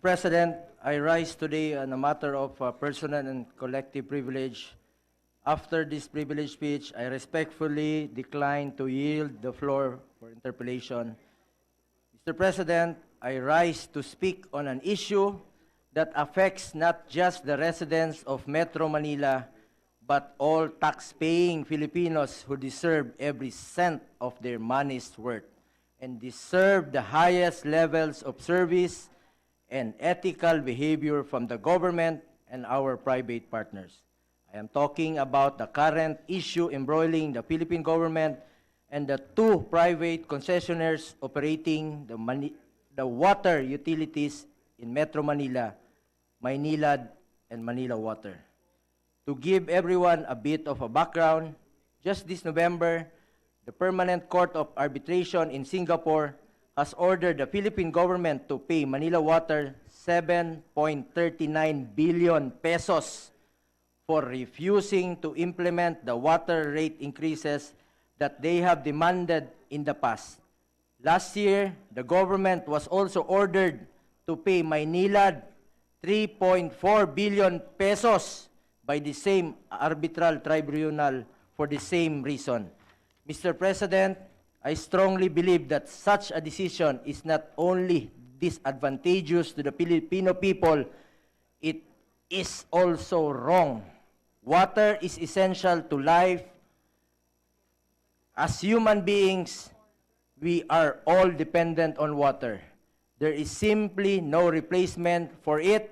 Mr. President, I rise today on a matter of personal and collective privilege. After this privilege speech, I respectfully decline to yield the floor for interpellation. Mr. President, I rise to speak on an issue that affects not just the residents of Metro Manila, but all tax-paying Filipinos who deserve every cent of their money's worth and deserve the highest levels of service and ethical behavior from the government and our private partners. I am talking about the current issue embroiling the Philippine government and the two private concessionaires operating the water utilities in Metro Manila, Maynilad, and Manila Water. To give everyone a bit of a background, just this November, the Permanent Court of Arbitration in Singapore has ordered the Philippine government to pay Manila Water 7.39 billion pesos for refusing to implement the water rate increases that they have demanded in the past. Last year, the government was also ordered to pay Maynilad 3.4 billion pesos by the same arbitral tribunal for the same reason. Mr. President, I strongly believe that such a decision is not only disadvantageous to the Filipino people, it is also wrong. Water is essential to life. As human beings, we are all dependent on water. There is simply no replacement for it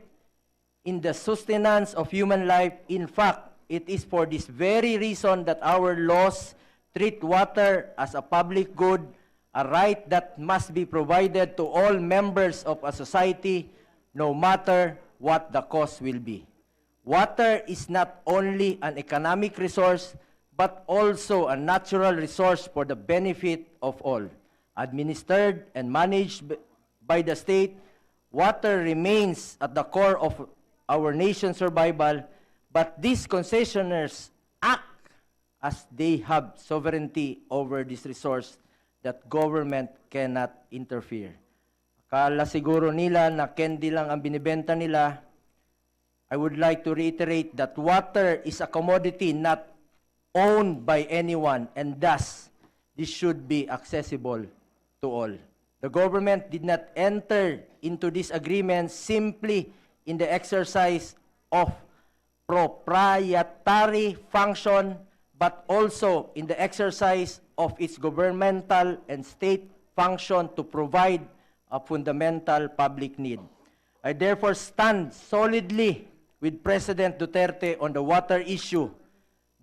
in the sustenance of human life. In fact, it is for this very reason that our laws treat water as a public good, a right that must be provided to all members of a society, no matter what the cost will be. Water is not only an economic resource, but also a natural resource for the benefit of all. Administered and managed by the state, water remains at the core of our nation's survival, but these concessionaires act as they have sovereignty over this resource that government cannot interfere. Akala siguro nila na candy lang ang binibenta nila. I would like to reiterate that water is a commodity not owned by anyone, and thus this should be accessible to all. The government did not enter into this agreement simply in the exercise of proprietary function, but also in the exercise of its governmental and state function to provide a fundamental public need. I therefore stand solidly with President Duterte on the water issue.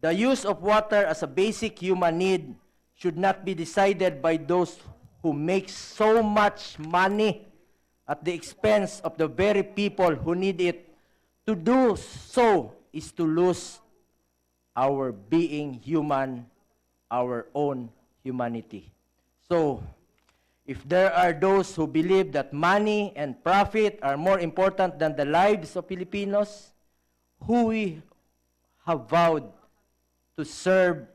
The use of water as a basic human need should not be decided by those who make so much money at the expense of the very people who need it. To do so is to lose our being human, our own humanity. So, if there are those who believe that money and profit are more important than the lives of Filipinos, who we have vowed to serve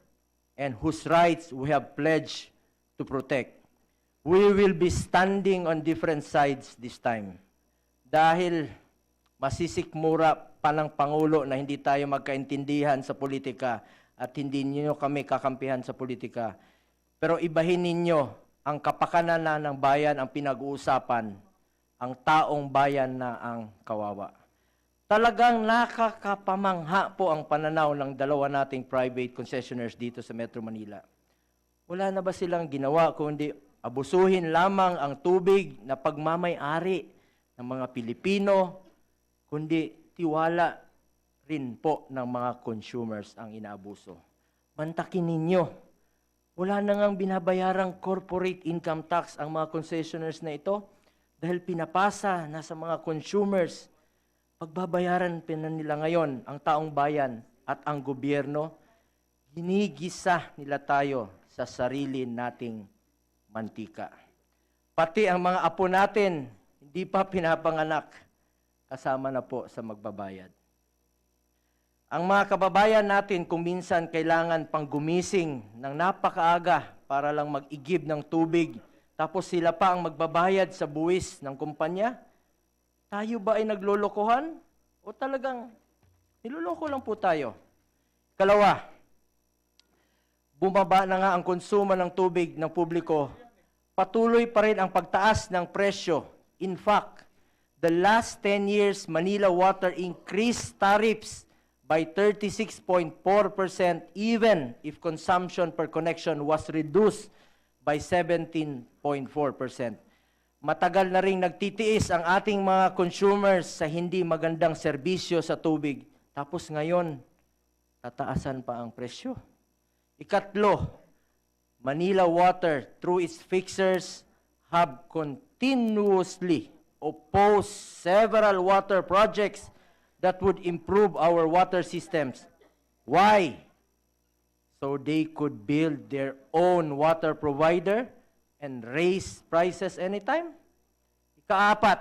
and whose rights we have pledged to protect, we will be standing on different sides this time. Dahil masisikmura pa ng Pangulo na hindi tayo magkaintindihan sa politika at hindi niyo kami kakampihan sa politika. Pero ibahin ninyo, ang kapakanan na ng bayan ang pinag-uusapan, ang taong bayan na ang kawawa. Talagang nakakapamangha po ang pananaw ng dalawa nating private concessionaires dito sa Metro Manila. Wala na ba silang ginawa kundi abusuhin lamang ang tubig na pagmamay-ari ng mga Pilipino, kundi tiwala rin po ng mga consumers ang inaabuso. Mantakin ninyo, wala na ngang binabayarang corporate income tax ang mga concessionaires na ito dahil pinapasa na sa mga consumers. Pagbabayaran nila ngayon ang taong bayan at ang gobyerno, ginigisa nila tayo sa sarili nating mantika. Pati ang mga apo natin, hindi pa pinapanganak, kasama na po sa magbabayad. Ang mga kababayan natin kung minsan kailangan pang gumising ng napakaaga para lang mag-igib ng tubig, tapos sila pa ang magbabayad sa buwis ng kumpanya, Tayo ba ay naglolokohan? O talagang niloloko lang po tayo? Kalawa, bumaba na nga ang konsumo ng tubig ng publiko. Patuloy pa rin ang pagtaas ng presyo. In fact, the last 10 years, Manila Water increased tariffs by 36.4% even if consumption per connection was reduced by 17.4%. Matagal na ring nagtitiis ang ating mga consumers sa hindi magandang serbisyo sa tubig. Tapos ngayon, tataasan pa ang presyo. Ikatlo, Manila Water, through its fixers, have continuously opposed several water projects that would improve our water systems. Why? So they could build their own water provider and raise prices anytime? Ikaapat,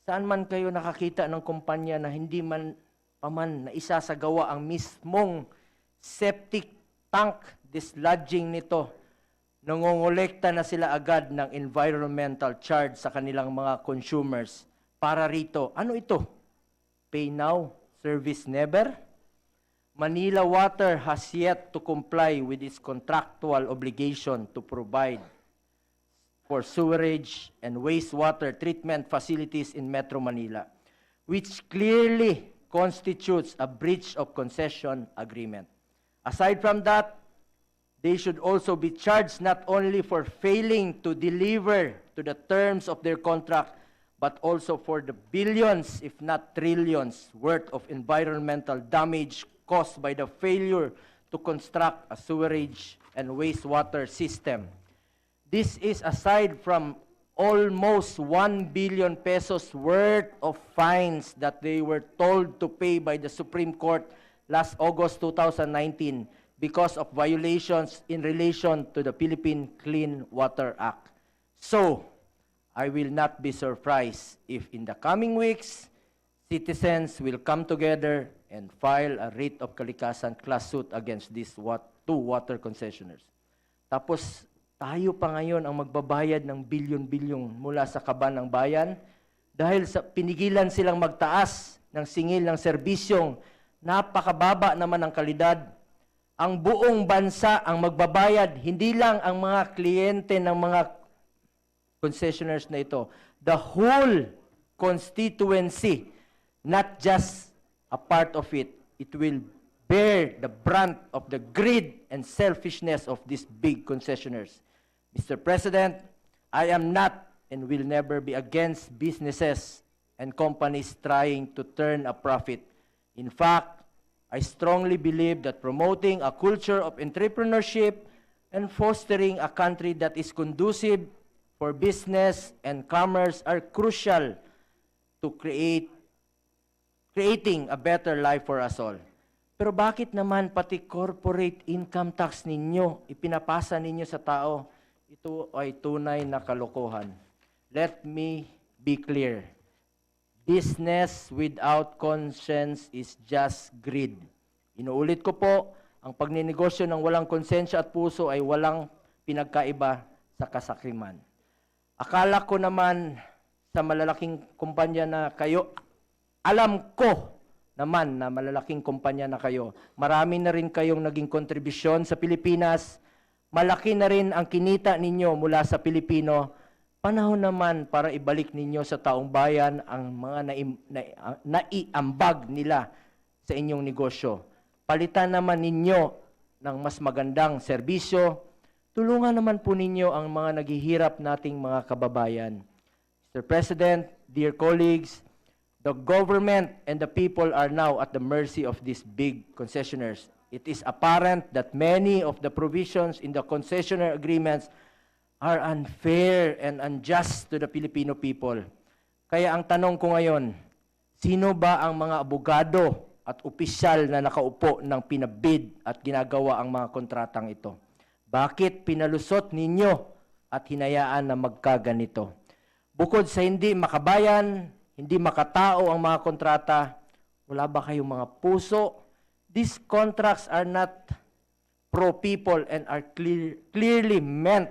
saan man kayo nakakita ng kumpanya na hindi man paman na isasagawa ang mismong septic tank dislodging nito, nangongolekta na sila agad ng environmental charge sa kanilang mga consumers. Para rito, ano ito? Pay now, service never? Manila Water has yet to comply with its contractual obligation to provide for sewerage and wastewater treatment facilities in Metro Manila, which clearly constitutes a breach of concession agreement. Aside from that, they should also be charged not only for failing to deliver to the terms of their contract, but also for the billions, if not trillions, worth of environmental damage caused by the failure to construct a sewerage and wastewater system. This is aside from almost 1 billion pesos worth of fines that they were told to pay by the Supreme Court last August 2019 because of violations in relation to the Philippine Clean Water Act. So, I will not be surprised if in the coming weeks, citizens will come together and file a writ of kalikasan class suit against these two water concessioners. Tapos, tayo pa ngayon ang magbabayad ng bilyon-bilyong mula sa kaban ng bayan dahil sa pinigilan silang magtaas ng singil ng serbisyong napakababa naman ang kalidad. Ang buong bansa ang magbabayad, hindi lang ang mga kliyente ng mga concessioners na ito. The whole constituency, not just a part of it, it will bear the brunt of the greed and selfishness of these big concessioners. Mr. President, I am not and will never be against businesses and companies trying to turn a profit. In fact, I strongly believe that promoting a culture of entrepreneurship and fostering a country that is conducive for business and commerce are crucial to creating a better life for us all. Pero bakit naman pati corporate income tax ninyo, ipinapasa ninyo sa tao? Ito ay tunay na kalokohan. Let me be clear. Business without conscience is just greed. Inuulit ko po, ang pagninegosyo ng walang konsensya at puso ay walang pinagkaiba sa kasakriman. Akala ko naman sa malalaking kumpanya na kayo, alam ko naman na malalaking kumpanya na kayo, marami na rin kayong naging kontribusyon sa Pilipinas, malaki na rin ang kinita ninyo mula sa Pilipino. Panahon naman para ibalik ninyo sa taong bayan ang mga naiambag nila sa inyong negosyo. Palitan naman ninyo ng mas magandang serbisyo. Tulungan naman po ninyo ang mga naghihirap nating mga kababayan. Mr. President, dear colleagues, the government and the people are now at the mercy of these big concessioners. It is apparent that many of the provisions in the concessionaire agreements are unfair and unjust to the Filipino people. Kaya ang tanong ko ngayon, sino ba ang mga abogado at opisyal na nakaupo ng pinabid at ginagawa ang mga kontratang ito? Bakit pinalusot ninyo at hinayaan na magkaganito? Bukod sa hindi makabayan, hindi makatao ang mga kontrata, wala ba kayong mga puso? These contracts are not pro-people and are clearly meant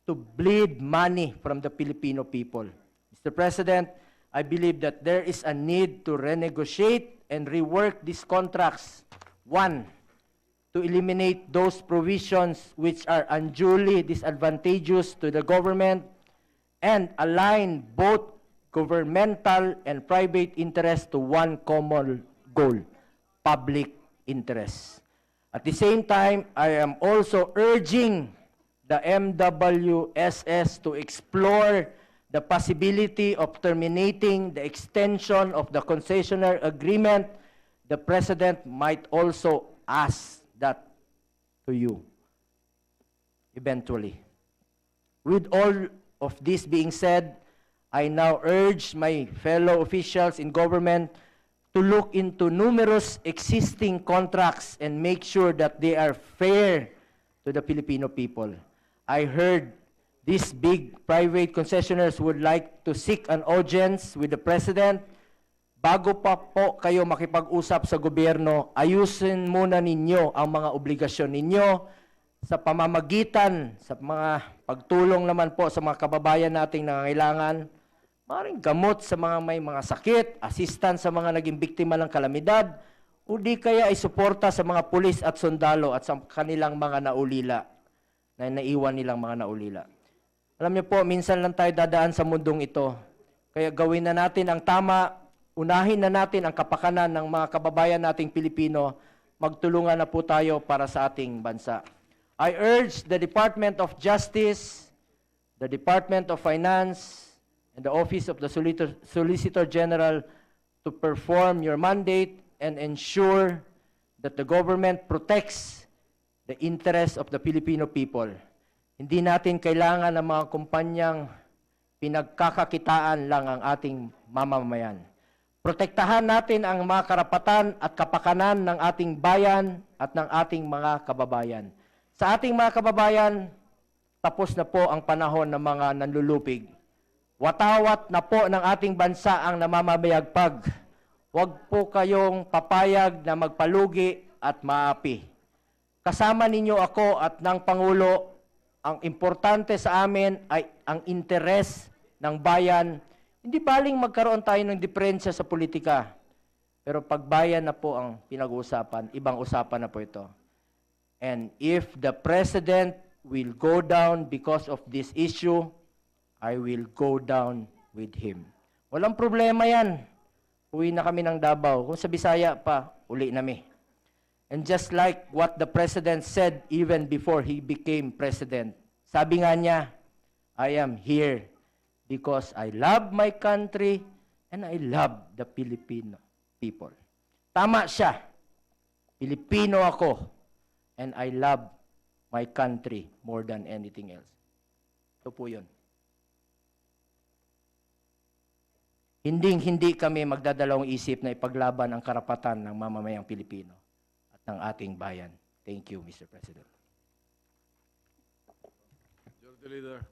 to bleed money from the Filipino people. Mr. President, I believe that there is a need to renegotiate and rework these contracts. One, to eliminate those provisions which are unduly disadvantageous to the government and align both governmental and private interests to one common goal, public interest. At the same time, I am also urging the MWSS to explore the possibility of terminating the extension of the concessionaire agreement. The President might also ask that to you eventually. With all of this being said, I now urge my fellow officials in government to look into numerous existing contracts and make sure that they are fair to the Filipino people. I heard these big private concessionaires would like to seek an audience with the President. Bago pa po kayo makipag-usap sa gobyerno, ayusin muna ninyo ang mga obligasyon ninyo sa pamamagitan, sa mga pagtulong naman po sa mga kababayan nating nangangailangan, maaaring gamot sa mga may mga sakit, assistance sa mga naging biktima ng kalamidad, o di kaya ay suporta sa mga pulis at sundalo at sa kanilang mga naulila, na naiwan nilang mga naulila. Alam niyo po, minsan lang tayo dadaan sa mundong ito. Kaya gawin na natin ang tama, unahin na natin ang kapakanan ng mga kababayan nating Pilipino, magtulungan na po tayo para sa ating bansa. I urge the Department of Justice, the Department of Finance, and the Office of the Solicitor General to perform your mandate and ensure that the government protects the interests of the Filipino people. Hindi natin kailangan ng mga kumpanyang pinagkakakitaan lang ang ating mamamayan. Protektahan natin ang mga karapatan at kapakanan ng ating bayan at ng ating mga kababayan. Sa ating mga kababayan, tapos na po ang panahon ng mga nanlulupig. Watawat na po ng ating bansa ang namamamayagpag. Huwag po kayong papayag na magpalugi at maapi. Kasama ninyo ako at ng Pangulo. Ang importante sa amin ay ang interes ng bayan. Hindi baling magkaroon tayo ng diferensya sa politika. Pero pag bayan na po ang pinag-uusapan, ibang usapan na po ito. And if the President will go down because of this issue, I will go down with him. Walang problema yan. Uwi na kami ng Davao. Kung sa Bisaya pa, uli nami. And just like what the President said even before he became President, sabi nga niya, I am here because I love my country and I love the Filipino people. Tama siya. Pilipino ako and I love my country more than anything else. Ito po yun. Hindi kami magdadalawang isip na ipaglaban ang karapatan ng mamamayang Pilipino ng ating bayan. Thank you, Mr. President. Majority Leader.